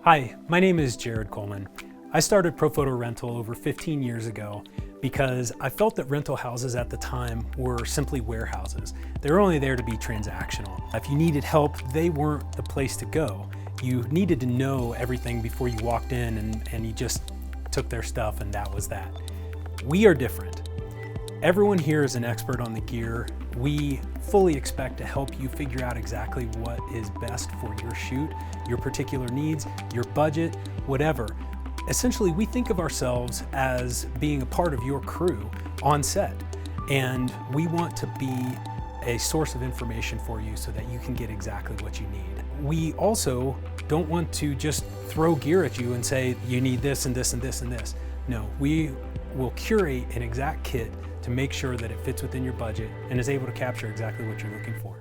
Hi, my name is Jared Coleman. I started ProPhoto Rental over 15 years ago because I felt that rental houses at the time were simply warehouses. They were only there to be transactional. If you needed help, they weren't the place to go. You needed to know everything before you walked in and you just took their stuff and that was that. We are different. Everyone here is an expert on the gear. We fully expect to help you figure out exactly what is best for your shoot, your particular needs, your budget, whatever. Essentially, we think of ourselves as being a part of your crew on set, and we want to be a source of information for you so that you can get exactly what you need. We also don't want to just throw gear at you and say, you need this and this and this and this. No, we will curate an exact kit to make sure that it fits within your budget and is able to capture exactly what you're looking for.